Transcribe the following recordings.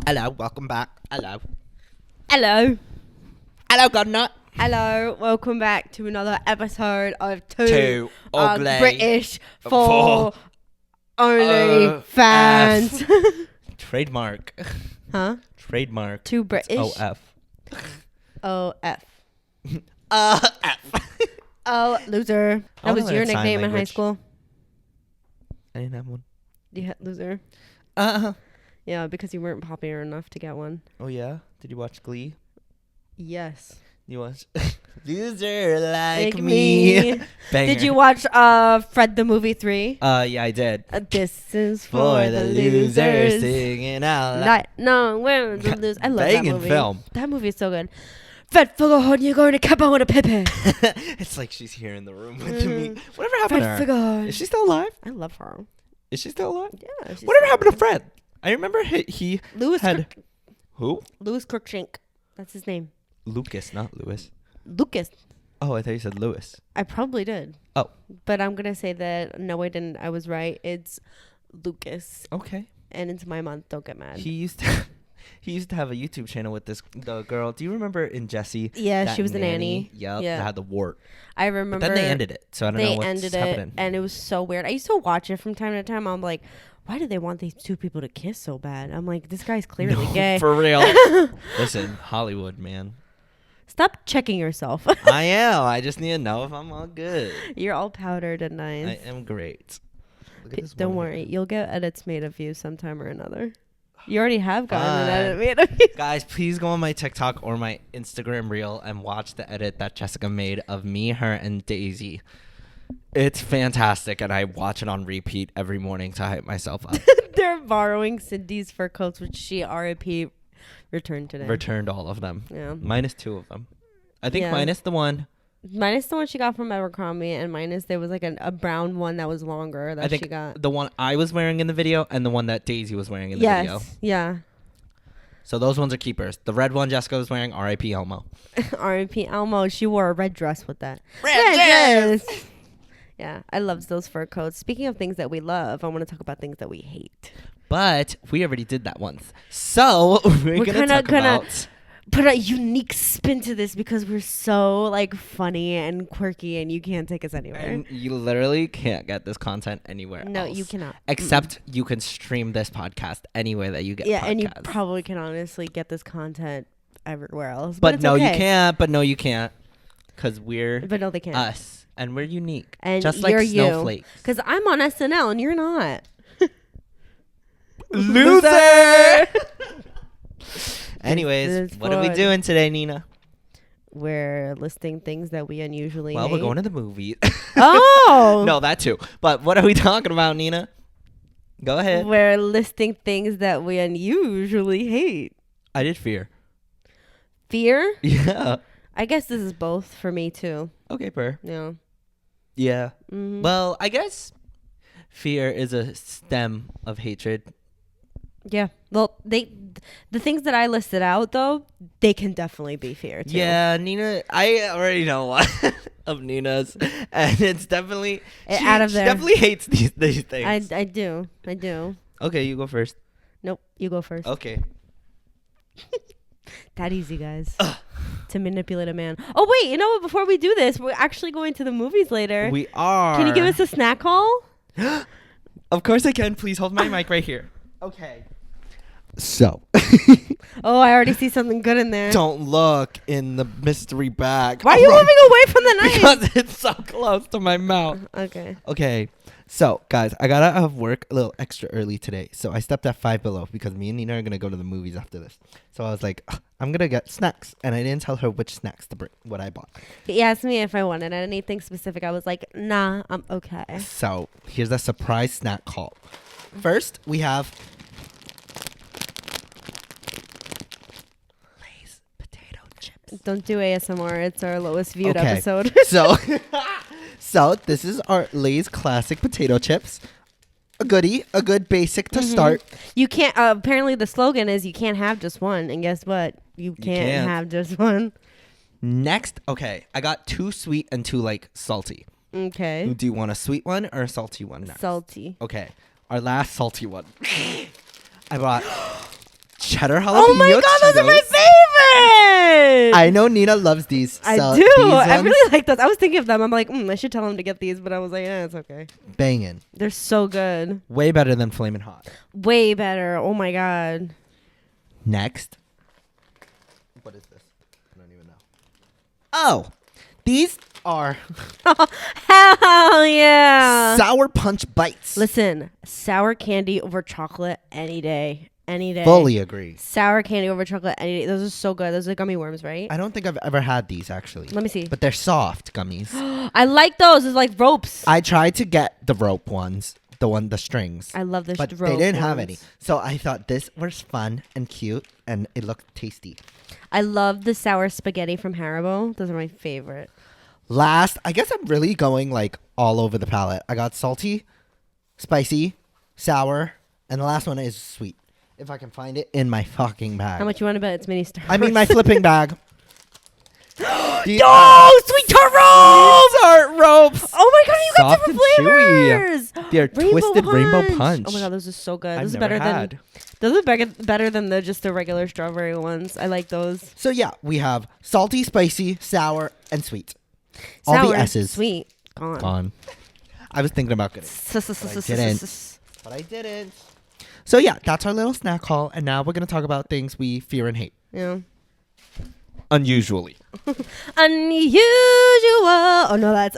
Hello, welcome back. Hello. Hello. Hello, Godnut. Hello. Welcome back to another episode of Two Ugly British for for Only Fans. Trademark. Huh? Trademark. Two British. OF. OF. F. Oh, loser. I That wanna was your learn sign nickname in high language. school? I didn't have one. You had loser? Uh-huh. Yeah, because you weren't popular enough to get one. Oh, yeah? Did you watch Glee? Yes. You watched Loser Like Me. Banger. Did you watch Fred the Movie 3? Yeah, I did. This is for the losers. Singing out loud. Like, no, we're the losers. I love that Banging movie. film. That movie is so good. Fred Figurehorn, you're going to Kappa with a Pepe. It's like she's here in the room with me. Whatever happened Fred to her? Figurehorn. Is she still alive? I love her. Is she still alive? Yeah. Whatever happened to Fred? I remember he Louis had... Who? Louis Crookshank. That's his name. Lucas, not Lewis. Lucas. Oh, I thought you said Lewis. I probably did. Oh. But I'm going to say that, no, I didn't. I was right. It's Lucas. Okay. And it's my month. Don't get mad. He used to have a YouTube channel with the girl. Do you remember in Jessie? Yeah, that she was the nanny. Yep, Yeah. that had the wart. I remember. But then they ended it, so I don't know what's happening. And it was so weird. I used to watch it from time to time. I'm like, why do they want these two people to kiss so bad? I'm like, this guy's clearly gay. For real. Listen, Hollywood, man. Stop checking yourself. I am. I just need to know if I'm all good. You're all powdered and nice. I am great. Look at this Don't one worry. here. You'll get edits made of you sometime or another. You already have gotten an edit made of you. Guys, please go on my TikTok or my Instagram reel and watch the edit that Jessica made of me, her, and Daisy. It's fantastic, and I watch it on repeat every morning to hype myself up. They're borrowing Cindy's fur coats, which she RIP returned today. Returned all of them. Yeah. Minus 2 of them. I think Yeah. minus the one. Minus the one she got from Abercrombie, and minus there was like a brown one that was longer that I think she got. the one I was wearing in the video and the one that Daisy was wearing in the video. Yes. Yeah. So those ones are keepers. The red one Jessica was wearing, RIP Elmo. R.I.P. Elmo. She wore a red dress with that. Red dress. Yeah, I love those fur coats. Speaking of things that we love, I want to talk about things that we hate. But we already did that once. So we're going to talk about... Put a unique spin to this because we're so like funny and quirky and you can't take us anywhere. And you literally can't get this content anywhere else. No, you cannot. Except you can stream this podcast anywhere that you get podcasts. And you probably can honestly get this content everywhere else. But it's no, okay. you can't. But no, you can't. Because we're But no, they can't. us. And we're unique. And just like you're snowflakes. Because I'm on SNL and you're not. Loser! Anyways, This is what are we fun. doing today, Nina? We're listing things that we unusually Well, hate. we're going to the movies. Oh! No, that too. But what are we talking about, Nina? Go ahead. We're listing things that we unusually hate. I did fear. Fear? Yeah. I guess this is both for me too. Okay, Per. Yeah. Yeah. Mm-hmm. Well, I guess fear is a stem of hatred. Yeah. Well, the things that I listed out though, they can definitely be fear too. Yeah, Nina, I already know one of Nina's, and it's definitely Out of there. She definitely hates these things. I do. Okay, you go first. Nope. You go first. Okay. That easy, guys. To manipulate a man. Oh wait, you know what? Before we do this, we're actually going to the movies later. We are. Can you give us a snack haul? Of course I can. Please hold my mic right here. Okay. So. Oh, I already see something good in there. Don't look in the mystery bag. Why are you moving away from the knife? Because it's so close to my mouth. Okay. Okay. So, guys, I got out of work a little extra early today. So I stepped at 5 below because me and Nina are going to go to the movies after this. So I was like, I'm going to get snacks. And I didn't tell her which snacks to bring, what I bought. He asked me if I wanted anything specific. I was like, nah, I'm okay. So here's a surprise snack haul. First, we have Lay's potato chips. Don't do ASMR. It's our lowest viewed Okay. episode. So this is our Lay's classic potato chips. A goodie, a good basic to start. You can't. Apparently, the slogan is you can't have just one. And guess what? You can't have just one. Next, okay, I got 2 sweet and 2 like salty. Okay. Do you want a sweet one or a salty one next? Salty. Okay, our last salty one. I brought cheddar jalapeno Oh my god, those are my Cheetos. favorite. I know Nina loves these. I so do. these I ones, really like those. I was thinking of them. I'm like, I should tell him to get these, but I was like, it's okay. banging. They're so good. Way better than Flamin' Hot. Way better. Oh my god. Next. What is this? I don't even know. Oh, these are Hell yeah. Sour Punch Bites. Listen, sour candy over chocolate any day. Any day. Fully agree. Sour candy over chocolate any day. Those are so good. Those are gummy worms, right? I don't think I've ever had these actually. Let me see. But they're soft gummies. I like those. It's like ropes. I tried to get the rope ones, the strings. I love the but rope they didn't have ones. any. So I thought this was fun and cute and it looked tasty. I love the sour spaghetti from Haribo. Those are my favorite. Last, I guess I'm really going like all over the palette. I got salty, spicy, sour, and the last one is sweet. If I can find it in my fucking bag. How much you want to bet it's mini Star I mean Wars? my flipping bag. Oh, sweet tart ropes! These are ropes. Oh my god, you got Soft different and chewy. flavors. They're twisted rainbow punch. Oh my god, those are so good. I've Those are never better had. than those are better than just the regular strawberry ones. I like those. So yeah, we have salty, spicy, sour, and sweet. All Sour, the S's sweet, gone. gone. I was thinking about getting didn't. but I didn't. So yeah, that's our little snack haul, and now we're gonna talk about things we fear and hate. Yeah. Unusually. Unusual. Oh no, that's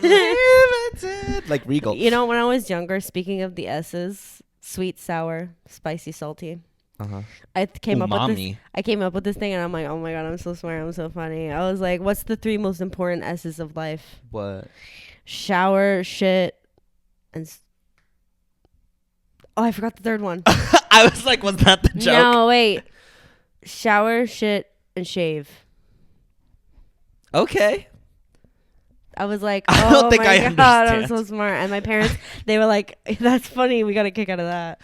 unlimited. Like Regal. You know, when I was younger, speaking of the S's, sweet, sour, spicy, salty. Uh-huh. I came up with this. Umami. I came up with this thing, and I'm like, oh my god, I'm so smart, I'm so funny. I was like, what's the 3 most important S's of life? What? Shower, shit, and. Oh, I forgot the third one. I was like, was that the joke? No, wait. Shower, shit, and shave. Okay. I was like, I oh don't think my I god, I'm understand. so smart. And my parents, they were like, that's funny. We got a kick out of that.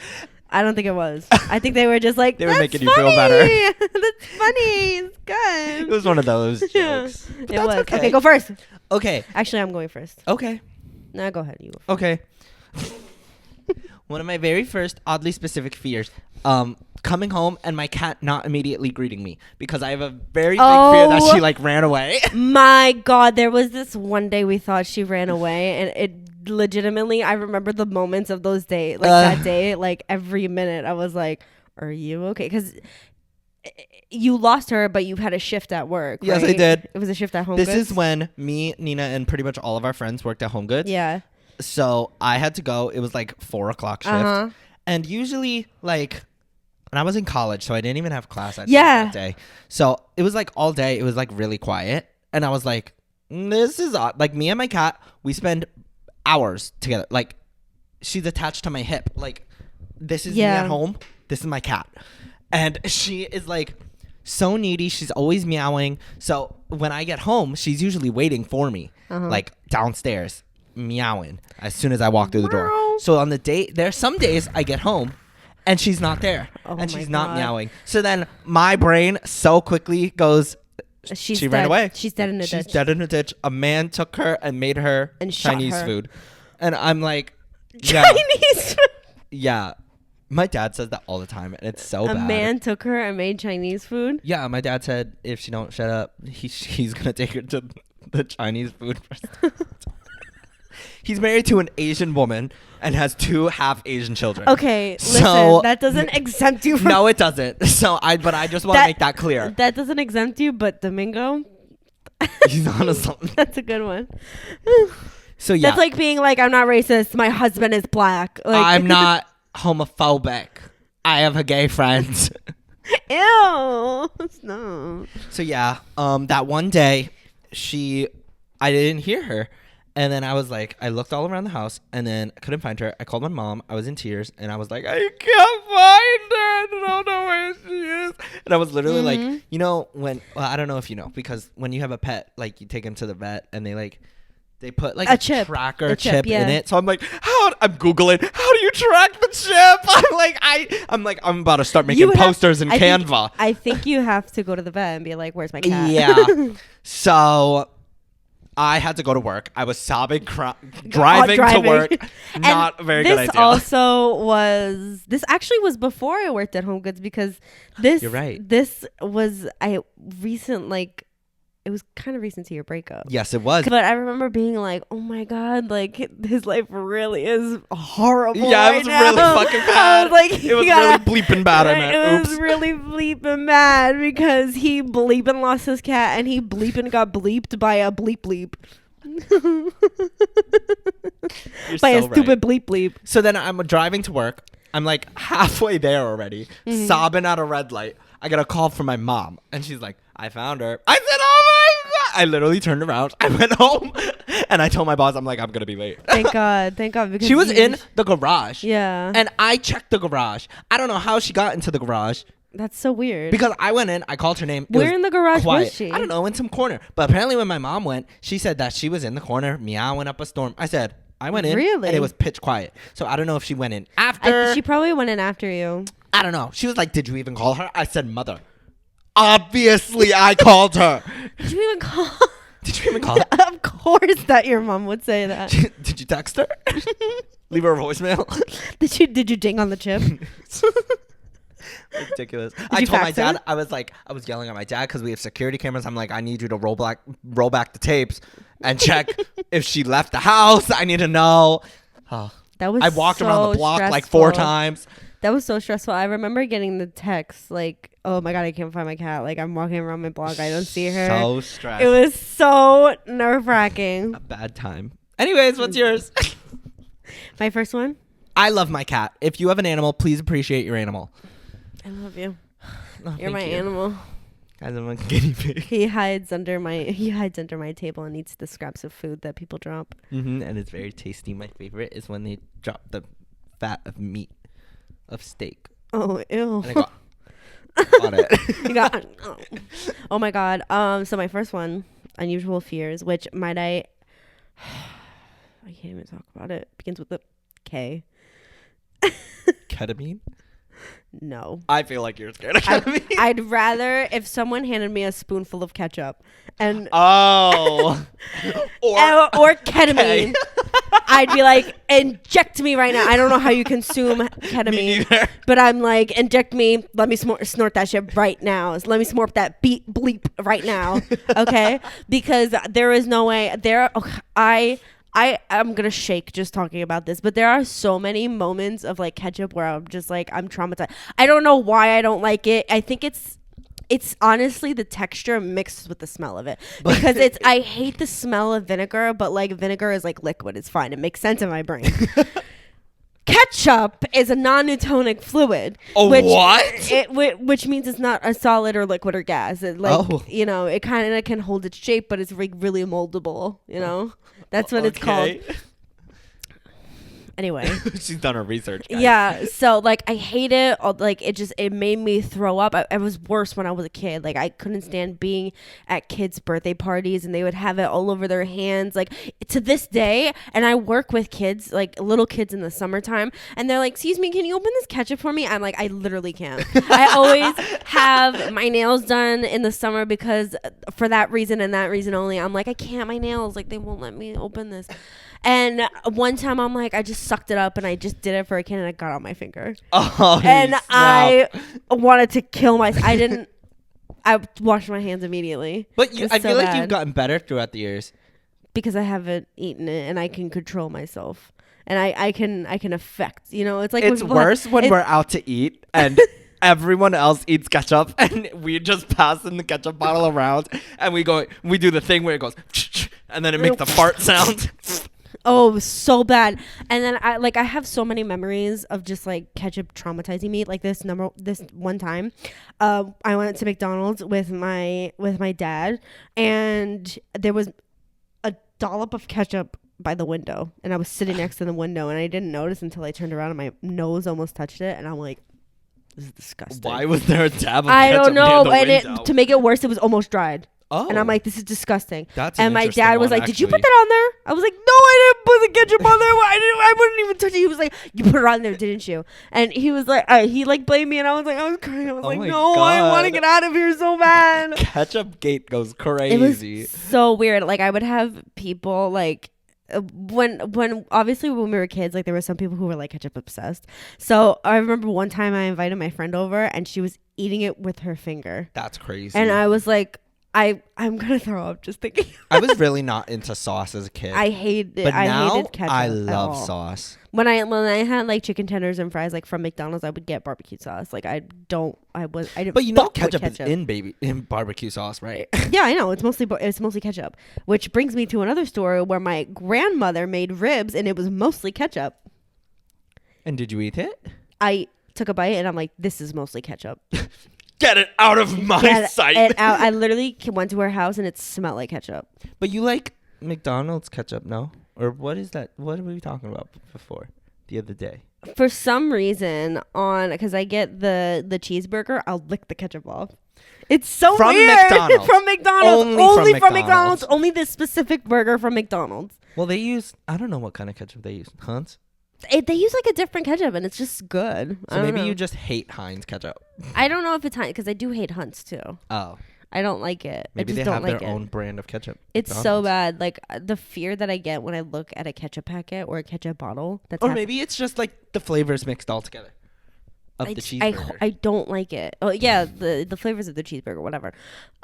I don't think it was. I think they were just like, They were that's making you feel better. That's funny. It's good. It was one of those Yeah. jokes. But It that's was. okay. Okay, go first. Okay. Actually, I'm going first. Okay. No, go ahead. You go first. Okay. One of my very first oddly specific fears, coming home and my cat not immediately greeting me because I have a very big fear that she like ran away. My god, there was this one day we thought she ran away, and it legitimately, I remember the moments of those days, like that day, like every minute I was like, are you okay? Because you lost her, but you had a shift at work. Yes, right? I did. It was a shift at home. This Goods? is when me, Nina, and pretty much all of our friends worked at Home Goods. Yeah. So I had to go. It was like 4:00 shift. Uh-huh. And usually, like, and I was in college, so I didn't even have class that day. So it was like all day. It was like really quiet. And I was like, this is odd. Like, me and my cat, we spend hours together. Like, she's attached to my hip. Like, this is me at home. This is my cat. And she is like so needy. She's always meowing. So when I get home, she's usually waiting for me, like downstairs, meowing as soon as I walk through the door. So on the day, there's some days I get home and she's not there and she's not meowing. So then my brain so quickly goes, she ran away. She's dead in a ditch. She's dead in a ditch. A man took her and made her And shot Chinese her. food. And I'm like, yeah, Chinese food. yeah. My dad says that all the time and it's so bad. A man took her and made Chinese food. Yeah, my dad said if she don't shut up, he's gonna take her to the Chinese food restaurant. He's married to an Asian woman and has 2 half Asian children. Okay, listen, So- that doesn't exempt you from. No, it doesn't. But I just want to make that clear. That doesn't exempt you, but Domingo, He's on to something. that's a good one. So yeah, That's like being like, I'm not racist. My husband is black. Like, I'm not homophobic. I have a gay friend. Ew. No. So yeah, that one day, I didn't hear her. And then I was like, I looked all around the house and then I couldn't find her. I called my mom. I was in tears and I was like, I can't find her. I don't know where she is. And I was literally like, you know, I don't know if you know, because when you have a pet, like you take him to the vet and they put like a chip. tracker A chip, in it. So I'm like, I'm Googling, how do you track the chip? I'm about to start making posters in Canva. I think you have to go to the vet and be like, where's my cat? Yeah. So I had to go to work. I was sobbing, driving to work. Not a very good idea. This actually was before I worked at Home Goods, because this. You're right. This was it was kind of recent to your breakup. Yes, it was. But I remember being like, oh my God, like his life really is horrible. Yeah, right it was now. really fucking bad. I was like, it was really bleeping bad. I meant. It Oops. was really bleeping bad because he bleeping lost his cat and he bleeping got bleeped by a bleep bleep. By a stupid bleep bleep. So then I'm driving to work. I'm like halfway there already, sobbing at a red light. I get a call from my mom, and she's like, I found her. I said, oh my God. I literally turned around. I went home, and I told my boss, I'm like, I'm going to be late. Thank God. Thank God. Because she was in the garage. Yeah. And I checked the garage. I don't know how she got into the garage. That's so weird. Because I went in, I called her name. Where in the garage quiet. was she? I don't know, in some corner. But apparently when my mom went, she said that she was in the corner, meowing up a storm. I said, I went in, really? and it was pitch quiet. So I don't know if she went in after. She probably went in after you. I don't know. She was like, did you even call her? I said, mother. Obviously, I called her. Did you even call? Did you even call her? Of course that your mom would say that. Did you text her? Leave her a voicemail? Did you ding on the chip? Ridiculous. I told my dad, I was yelling at my dad because we have security cameras. I'm like, I need you to roll back the tapes and check if she left the house. I need to know. Oh. That was I walked so around the block stressful. like 4 times. That was so stressful. I remember getting the text like, oh my God, I can't find my cat. Like, I'm walking around my block. I don't see her. So stressed. It was so nerve-wracking. A bad time. Anyways, what's yours? My first one? I love my cat. If you have an animal, please appreciate your animal. I love you. Oh, You're my animal. Guys, I'm a guinea pig. He hides under my table and eats the scraps of food that people drop. And it's very tasty. My favorite is when they drop the fat of meat of steak. Oh, ew. And I go, got it. You got. Oh my God. So my first one, unusual fears, which might I can't even talk about it. Begins with the K. Ketamine? No. I feel like you're scared of ketamine. I'd rather if someone handed me a spoonful of ketchup and or ketamine. I'd be like, inject me right now. I don't know how you consume ketamine, Me neither. but I'm like, inject me. Let me snort that shit right now. Let me snort that bleep right now. Okay, because there is no way I'm gonna shake just talking about this, but there are so many moments of like ketchup where I'm just like, I'm traumatized. I don't know why I don't like it. I think it's honestly the texture mixed with the smell of it, because I hate the smell of vinegar, but like vinegar is like liquid. It's fine. It makes sense in my brain. Ketchup is a non-Newtonic fluid. Which means it's not a solid or liquid or gas. It it kind of can hold its shape, but it's really moldable. That's what it's called. Anyway, she's done her research, guys. Yeah, so like I hate it. Like it made me throw up. It was worse when I was a kid. Like I couldn't stand being at kids' birthday parties and they would have it all over their hands. Like to this day, and I work with kids, like little kids in the summertime, and they're like, "Excuse me, can you open this ketchup for me?" I'm like, I literally can't. I always have my nails done in the summer because for that reason and that reason only. I'm like, I can't. My nails, like they won't let me open this. And one time I'm like, I just sucked it up and I just did it for a kid and I got on my finger. Oh, and I wanted to kill myself. I washed my hands immediately. But I feel like you've gotten better throughout the years. Because I haven't eaten it and I can control myself. And I can affect, it's like. It's worse when we're out to eat and everyone else eats ketchup and we just pass in the ketchup bottle around and we do the thing where it goes and then it makes the fart sound. Oh, it was so bad. And then I have so many memories of just like ketchup traumatizing me. Like this one time, I went to McDonald's with my dad, and there was a dollop of ketchup by the window, and I was sitting next to the window, and I didn't notice until I turned around and my nose almost touched it, and I'm like, this is disgusting. Why was there a dab of I ketchup don't know. near the window? To make it worse, it was almost dried. Oh. And I'm like, this is disgusting. That's an and my interesting dad was one, like, did you put actually. that on there? I was like, no, I didn't put the ketchup on there. I wouldn't even touch it. He was like, you put it on there, didn't you? And he was like, he like blamed me, and I was like, I was crying. I was Oh like, my no, I want to God. get out of here so bad. Ketchup gate goes It crazy. was so weird. Like, I would have people like when obviously when we were kids, like there were some people who were like ketchup obsessed. So I remember one time I invited my friend over and she was eating it with her finger, That's crazy. and I was like, I'm gonna throw up just thinking. I was really not into sauce as a kid. I hated. but I now hated ketchup. I at love all. sauce. When I had like chicken tenders and fries like from McDonald's, I would get barbecue sauce. Like I didn't. But you know fuck with ketchup is in barbecue sauce, right? Yeah, I know. It's mostly ketchup. Which brings me to another story where my grandmother made ribs and it was mostly ketchup. And did you eat it? I took a bite and I'm like, this is mostly ketchup. Get it out of my sight. And I literally went to her house and it smelled like ketchup. But you like McDonald's ketchup, no? Or what is that? What were we talking about before the other day? For some reason, because I get the cheeseburger, I'll lick the ketchup off. It's so From weird. McDonald's. From McDonald's. Only from from McDonald's. McDonald's. Only this specific burger from McDonald's. Well, they use, I don't know what kind of ketchup they use. Hunt's? They use like a different ketchup and it's just good. So maybe you just hate Heinz ketchup. I don't know if it's Heinz because I do hate Hunt's too. Oh. I don't like it. Maybe I just they don't have like their it. own brand of ketchup. It's so McDonald's. bad. Like the fear that I get when I look at a ketchup packet or a ketchup bottle. Or maybe it's just like the flavors mixed all together of the cheeseburger. I don't like it. Oh yeah, the flavors of the cheeseburger, whatever.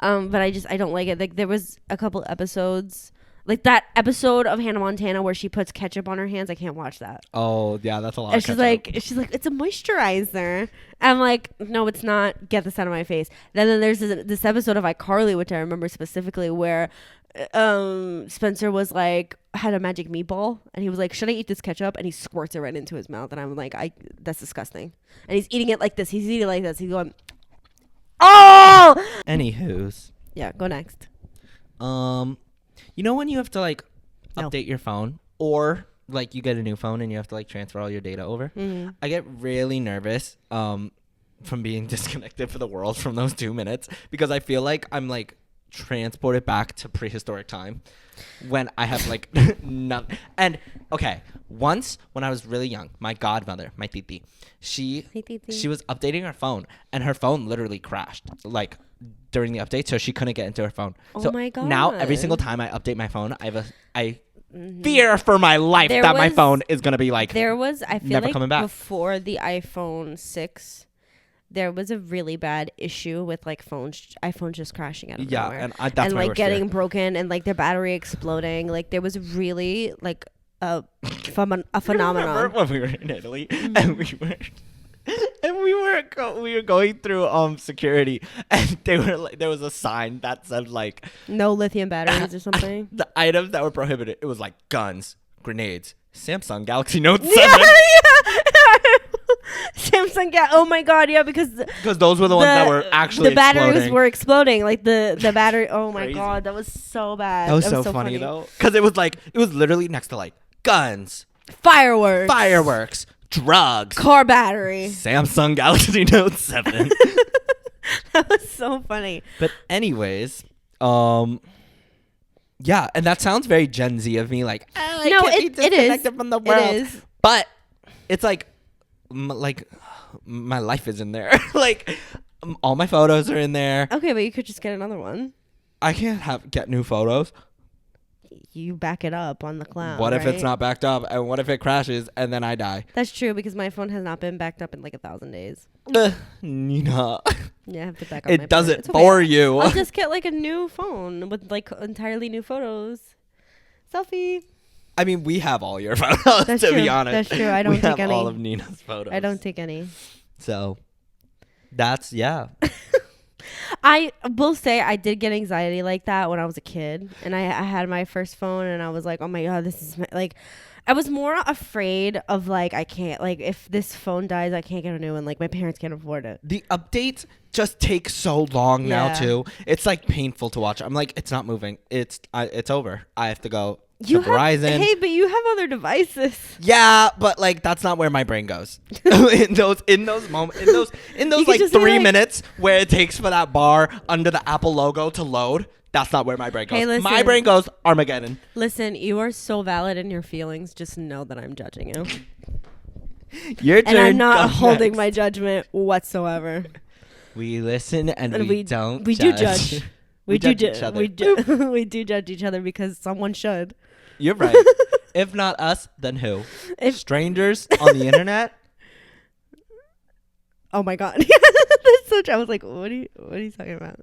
But I don't like it. Like there was a couple episodes, like that episode of Hannah Montana where she puts ketchup on her hands. I can't watch that. Oh, yeah, that's a lot And of she's ketchup. like, it's a moisturizer. I'm like, no, it's not. Get this out of my face. Then there's this episode of iCarly, which I remember specifically, where Spencer was like, had a magic meatball, and he was like, should I eat this ketchup? And he squirts it right into his mouth, and I'm like, that's disgusting. And he's eating it like this. He's eating it like this. He's going, oh! Anywho's. Yeah, go next. You know when you have to like No. update your phone, or like you get a new phone and you have to like transfer all your data over? Mm-hmm. I get really nervous from being disconnected for the world from those 2 minutes because I feel like I'm like transported back to prehistoric time when I have like none. And okay, once when I was really young, my godmother, my titi, she was updating her phone and her phone literally crashed like during the update, so she couldn't get into her phone. Oh So my God. now every single time I update my phone, I fear for my life There that my was- phone is gonna be like There was, I feel never like coming back. before the iPhone 6, there was a really bad issue with like iPhones just crashing out of nowhere. and that's and my like worst getting fear. broken and like their battery exploding. Like there was really like a Remember phenomenon. when we were in Italy and we were going through security and they were like there was a sign that said like No lithium batteries or something. the items that were prohibited. It was like guns, grenades, Samsung Galaxy Note 7 Samsung oh my God, yeah, because because those were the ones that were actually the batteries exploding. were exploding. Like the battery, oh my Crazy. God, that was so bad. That was so funny though because it was literally next to like guns, Fireworks, drugs, car battery. Samsung Galaxy Note 7. That was so funny. But anyways, yeah, and that sounds very Gen Z of me, like, oh, I No, can't be it is. disconnected from the world. It is. But it's like my life is in there. Like, all my photos are in there. Okay, but you could just get another one. I can't get new photos. You back it up on the cloud. What if right? it's not backed up? And what if it crashes and then I die? That's true because my phone has not been backed up in like 1,000 days. Nina, Yeah, I have to back up. my it does phone. it It's okay. for you. I'll just get like a new phone with like entirely new photos. Selfie. I mean, we have all your photos, That's to true. be honest. That's true. I don't we take have all any. of Nina's photos. I don't take any. So, that's, yeah. I will say I did get anxiety like that when I was a kid, and I had my first phone, and I was like, oh my God, this is like. I was more afraid of like I can't like if this phone dies I can't get a new one, like my parents can't afford it. The updates just take so long now Yeah. too. It's like painful to watch. I'm like, it's not moving. It's over. I have to go You to Verizon. Hey, but you have other devices. Yeah, but like that's not where my brain goes. in those moments, in those like 3 minutes where it takes for that bar under the Apple logo to load. That's not where my brain goes. Hey, listen. My brain goes Armageddon. Listen, you are so valid in your feelings. Just know that I'm judging you. Your turn. And I'm not Go holding next. my judgment whatsoever. We listen and we don't. We judge. do judge. We judge each other. We do judge each other because someone should. You're right. If not us, then who? Strangers on the internet. Oh my god, that's such. I was like, what are you talking about?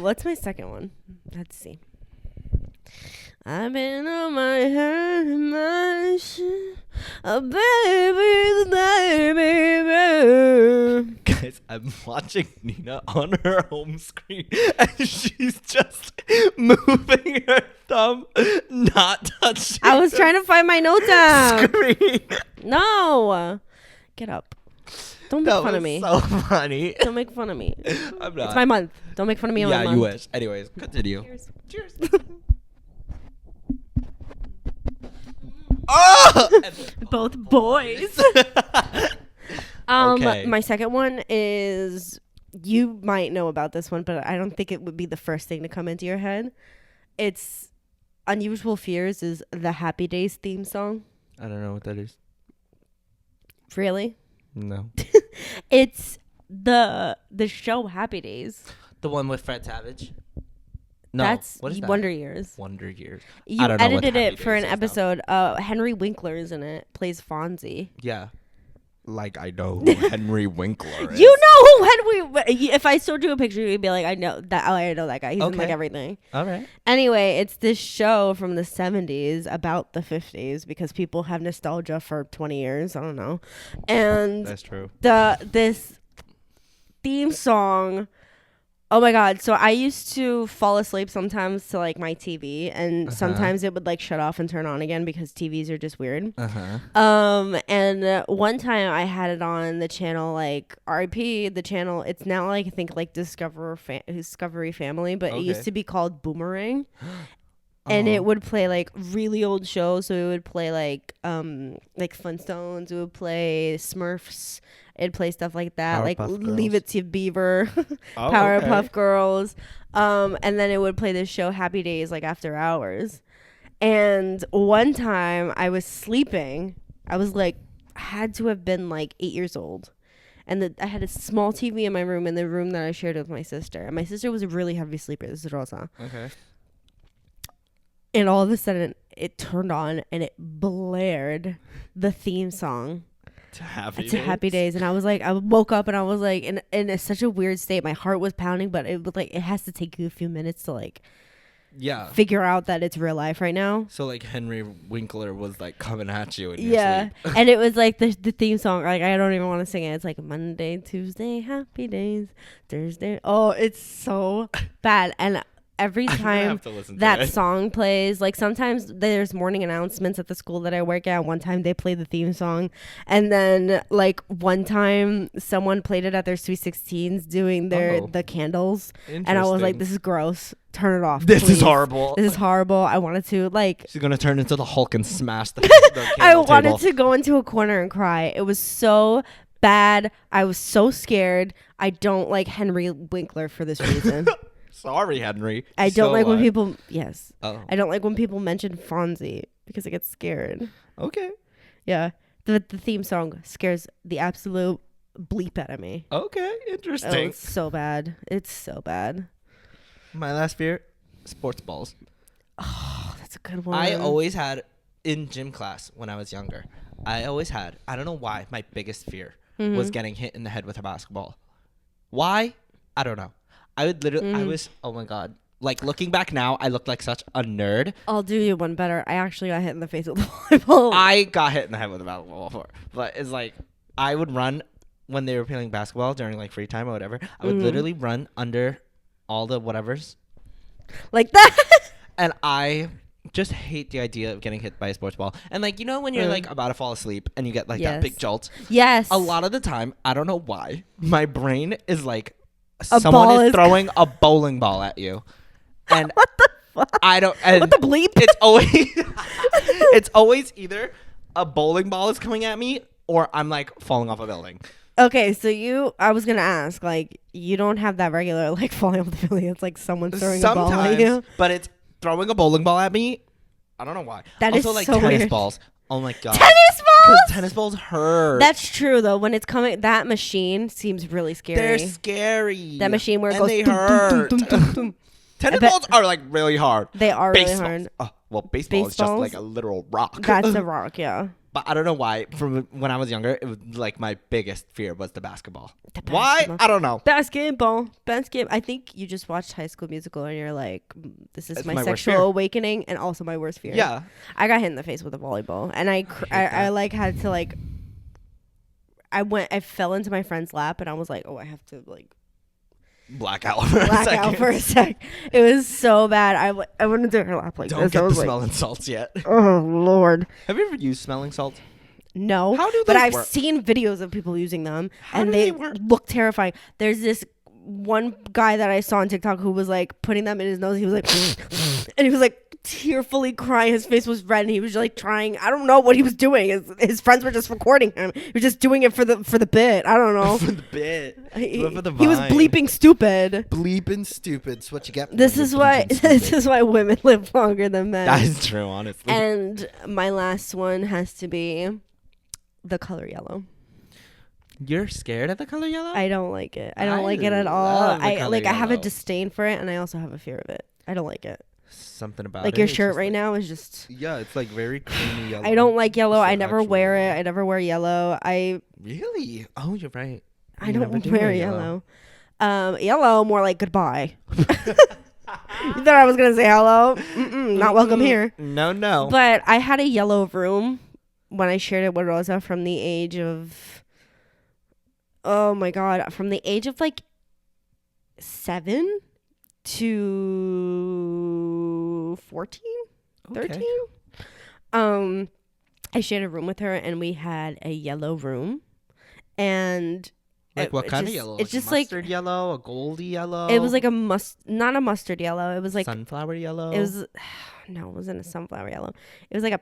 What's my second one? Let's see. I've been on my head and my shit. Baby. Guys, I'm watching Nina on her home screen and she's just moving her thumb, not touching. I was trying to find my notes app. Screen. No, get up. Don't make fun of me. So funny. Don't make fun of me. I'm not. It's my month. Don't make fun of me on my month. Yeah, you wish. Anyways, continue. Cheers. Oh! Both boys. Okay. My second one is, you might know about this one, but I don't think it would be the first thing to come into your head. It's Unusual Fears is the Happy Days theme song. I don't know what that is. Really? No. It's the show Happy Days. The one with Fred Savage? No. That's what is that? Wonder Years. Wonder Years. You I don't know what edited Happy it for Days an is, though. episode. Henry Winkler is in it. Plays Fonzie. Yeah. Like I know who Henry Winkler is. You know who Henry? If I showed you a picture, you'd be like, I know that. Oh, I know that guy. He's in like everything. All right. Anyway, it's this show from the 70s about the 50s because people have nostalgia for 20 years. I don't know. And That's true. this theme song. Oh my god. So I used to fall asleep sometimes to like my TV, and sometimes it would like shut off and turn on again because TVs are just weird. And one time I had it on the channel like RIP, the channel. It's now like I think like Discovery Family, but it used to be called Boomerang. And it would play like really old shows. So it would play like Flintstones. It would play Smurfs. It'd play stuff like that, like Leave It to Beaver, Powerpuff Girls. And then it would play this show Happy Days like after hours. And one time I was sleeping. I was like, had to have been like 8 years old. And I had a small TV in my room, in the room that I shared with my sister. And my sister was a really heavy sleeper. This is Rosa. Okay. And all of a sudden, it turned on and it blared the theme song to Happy Days. And I was like, I woke up and I was like, in it's such a weird state. My heart was pounding, but it was like, it has to take you a few minutes to like, figure out that it's real life right now. So like Henry Winkler was like coming at you in your sleep. And it was like the theme song. Like I don't even want to sing it. It's like Monday, Tuesday, Happy Days, Thursday. Oh, it's so bad. And every time that song plays, like sometimes there's morning announcements at the school that I work at. One time they played the theme song, and then like one time someone played it at their Sweet 16s doing the candles, and I was like, this is gross. Turn it off. This is horrible. This is horrible. I wanted to like. She's gonna turn into the Hulk and smash the I wanted to go into a corner and cry. It was so bad. I was so scared. I don't like Henry Winkler for this reason. Sorry, Henry. I don't like when people. Yes. Oh. I don't like when people mention Fonzie because I get scared. Okay. Yeah. The theme song scares the absolute bleep out of me. Okay. Interesting. Oh, it's so bad. It's so bad. My last fear, sports balls. Oh, that's a good one. I always had in gym class when I was younger. I don't know why, my biggest fear was getting hit in the head with a basketball. Why? I don't know. I would literally, oh my God. Like looking back now, I looked like such a nerd. I'll do you one better. I actually got hit in the face with a volleyball. I got hit in the head with a basketball before. But it's like, I would run when they were playing basketball during like free time or whatever. I would literally run under all the whatevers. Like that? And I just hate the idea of getting hit by a sports ball. And like, you know, when you're like about to fall asleep and you get like that big jolt? Yes. A lot of the time, I don't know why, my brain is like, someone is throwing a bowling ball at you. And fuck? I don't. And What the bleep? It's always either a bowling ball is coming at me or I'm like falling off a building. Okay, so I was gonna ask, like, you don't have that regular like falling off the building. It's like someone throwing a ball at you. But it's throwing a bowling ball at me. I don't know why. That also, is like so tennis weird. balls. Oh my god. Tennis balls. Tennis balls hurt. That's true though. When it's coming, that machine seems really scary. They're scary. That machine where it and goes. they Dum, hurt. dum, dum, dum, dum. Tennis balls are like really hard. They are really Baseballs. hard. Oh, well, baseball is just Baseballs? like a literal rock. That's a rock, yeah. But I don't know why. From when I was younger, it was like my biggest fear was the basketball. Basketball. Why? I don't know. Basketball. I think you just watched High School Musical and you're like, this is It's my my worst fear. sexual awakening and also my worst fear. Yeah. I got hit in the face with a volleyball and I like had to like, I fell into my friend's lap and I was like, oh, I have to like Blackout for a sec. It was so bad. I went into her lap like Don't this. get I the was like, smelling salts yet. oh Lord. Have you ever used smelling salts? No. How do but those I've work? seen videos of people using them How and do they they work? look terrifying. There's this one guy that I saw on TikTok who was like putting them in his nose. He was like, and he was like tearfully crying. His face was red and he was like trying. I don't know what he was doing. His friends were just recording him. He was just doing it for the bit. I don't know. For the bit. He, For the he was vine. bleeping stupid. Bleeping stupid. It's what you get. This when is you're why bleeping stupid. this is why women live longer than men. That is true, honestly. And my last one has to be the color yellow. You're scared of the color yellow? I don't like it. I don't I like it at all. love the I color like I have a yellow. disdain for it and I also have a fear of it. I don't like it. Something about Like it. your it's shirt just right like- now is just Yeah, it's like very creamy yellow. I don't like yellow. It's I not never actually wear it. yellow. I never wear yellow. Really? Oh, you're right. I You never don't do wear yellow. Yellow more like goodbye. You thought I was gonna say hello? Not welcome here. No. But I had a yellow room when I shared it with Rosa from the age of, oh my God, from the age of like 7 to 14, 13. I shared a room with her and we had a yellow room and Like what kind of just- yellow? It's Like just like, mustard yellow, a goldy yellow. it was like not a mustard yellow. It was like, sunflower yellow. it was, no, it wasn't a sunflower yellow. It was like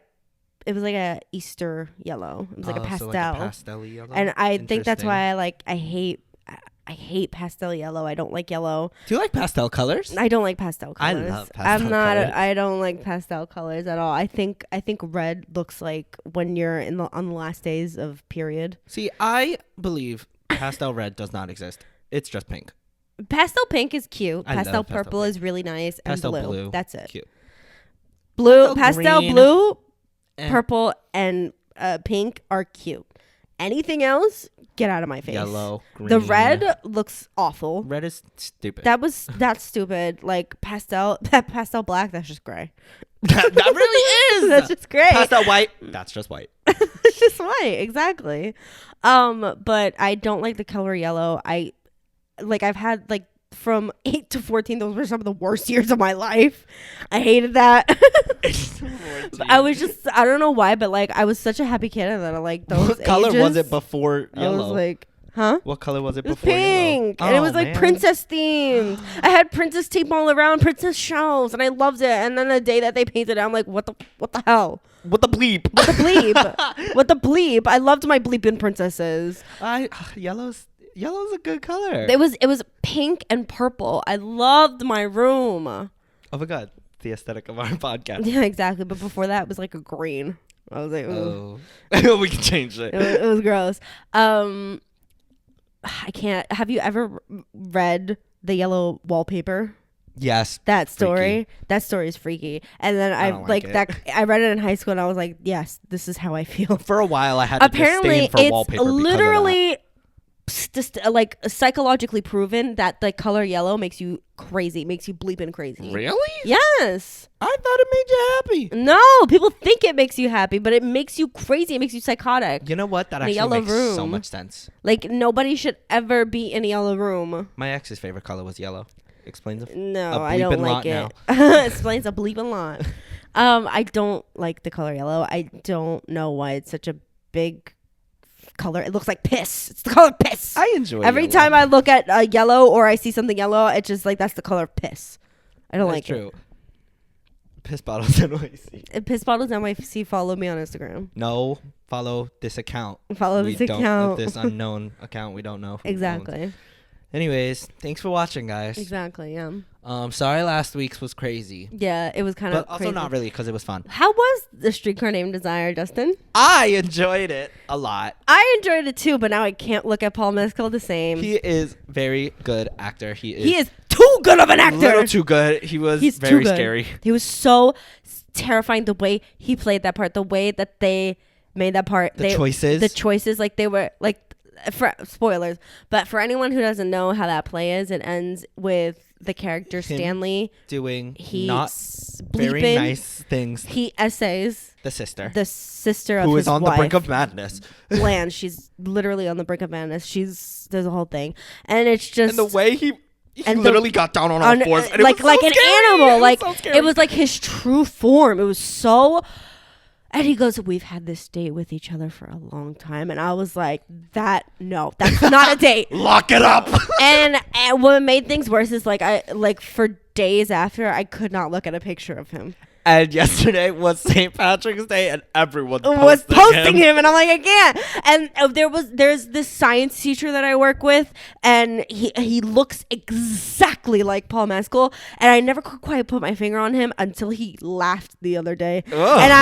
a Easter yellow. It was like a pastel. So like a pastel yellow. And I think that's Interesting. why I hate pastel yellow. I don't like yellow. Do you like pastel colors? I don't like pastel I colors. love pastel colors. I don't like pastel colors at all. I think red looks like when you're on the last days of period. See, I believe pastel red does not exist. It's just pink. Pastel pink is cute. I love Pastel pastel purple pink. is really nice. And Pastel blue. blue. That's it. Cute. Blue, Pastel pastel green. blue, Eh. purple, and pink are cute. Anything else, get out of my face. Yellow, green. The red looks awful. Red is stupid. That's stupid. Like pastel black, that's just gray. that really is. That's just gray. Pastel white. That's just white. It's just white, exactly. But I don't like the color yellow. I've had like from 8 to 14, those were some of the worst years of my life. I hated that. I don't know why, but like I was such a happy kid and then like those What color was ages, it before I yellow? was like, huh? What color was it It was before pink, yellow? and it was Oh, like man. princess themed. I had princess tape all around, princess shells, and I loved it. And then the day that they painted it, I'm like, what the hell? What the bleep? What the bleep? What the bleep? I loved my bleeping princesses. Yellow's a good color. It was pink and purple. I loved my room. Oh my god, the aesthetic of our podcast. Yeah, exactly. But before that, it was like a green. I was like, ooh. Oh, we can change it. It was gross. I can't. Have you ever read The Yellow Wallpaper? Yes. That story. Freaky. That story is freaky. And then I I don't like like that. it. I read it in high school, and I was like, yes, this is how I feel. For a while, I had to Apparently, disdain for it's wallpaper because of literally just like psychologically proven that the color yellow makes you crazy, makes you bleeping crazy. that. Really? Yes. I thought it made you happy. No, people think it makes you happy, but it makes you crazy. It makes you psychotic. You know what? That The actually yellow makes so room. much sense. Like nobody should ever be in a yellow room. My ex's favorite color was yellow. Explains it. No, A I don't bleeping like lot it. Explains a bleeping lot. I don't like the color yellow. I don't know why it's such a big color. It looks like piss. It's the color piss. I enjoy Every yellow. time I look at yellow or I see something yellow, it's just like that's the color of piss. I don't That's like true. Piss bottles NYC. Piss Bottles NYC. Follow me on Instagram. No, follow this account. Follow We this don't, account. this unknown account. We don't know. Who owns. Exactly. Anyways, thanks for watching, guys. Exactly. Yeah. Sorry last week's was crazy. Yeah, it was kind of But also crazy. not really because it was fun. How was the Streetcar Named Desire, Dustin? I enjoyed it a lot. I enjoyed it too, but now I can't look at Paul Mescal the same. He is very good actor. He is too good of an actor. a little too good. He's very too good. scary. He was so terrifying the way he played that part, the way that they made that part. The choices, like they were like, for spoilers, but for anyone who doesn't know how that play is, it ends with the character Stanley doing he's not very bleeping. nice things. He essays The sister of who his is on wife, the brink of madness. Bland. She's literally on the brink of madness. There's a whole thing, and it's just And the way he and literally got down on all fours, and like it was so an scary. animal. It Like was so scary. it was like his true form. It was so. And he goes, "We've had this date with each other for a long time," and I was like, that's not a date." Lock it up. and what made things worse is for days after, I could not look at a picture of him. And yesterday was St. Patrick's Day, and everyone was posting him, and I'm like, I can't. And there's this science teacher that I work with, and he looks exactly like Paul Mescal, and I never could quite put my finger on him until he laughed the other day. Ugh. And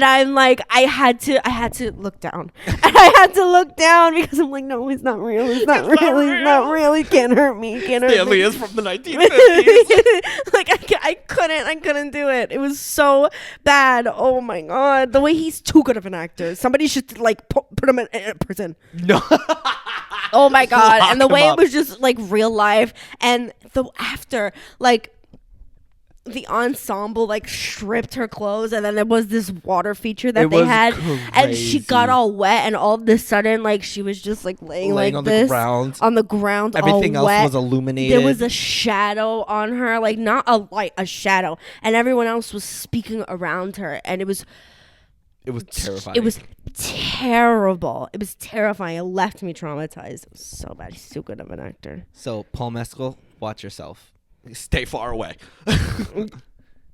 I'm like, I had to look down, and I had to look down because I'm like, no, he's not real. He's not real. He's not real. He can't hurt me. Can't hurt Stanley me. is from the 1950s. Like I couldn't do it. It was so bad. Oh my god, the way he's too good of an actor. Somebody should like put him in prison. No. Oh my god. Lock And the him way up. it was just like real life, and the after like the ensemble like stripped her clothes, and then there was this water feature that they had, and she got all wet, and all of a sudden like she was just like laying like on this on the ground. Everything all else wet. was illuminated. There was a shadow on her, like not a light, a shadow, and everyone else was speaking around her, and it was terrifying. It was terrible. It was terrifying. It left me traumatized. It was so bad. He's so good of an actor. So Paul Mescal, watch yourself. Stay far away.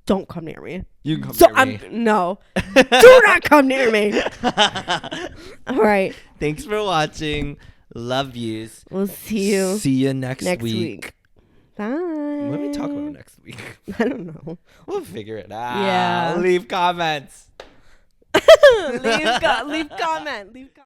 Don't come near me. You can come near me. No. Do not come near me. All right. Thanks for watching. Love yous. We'll see you See you next next week. week. Bye. What do we talk about next week? I don't know. We'll figure it out. Yeah. Leave comments. Leave comment.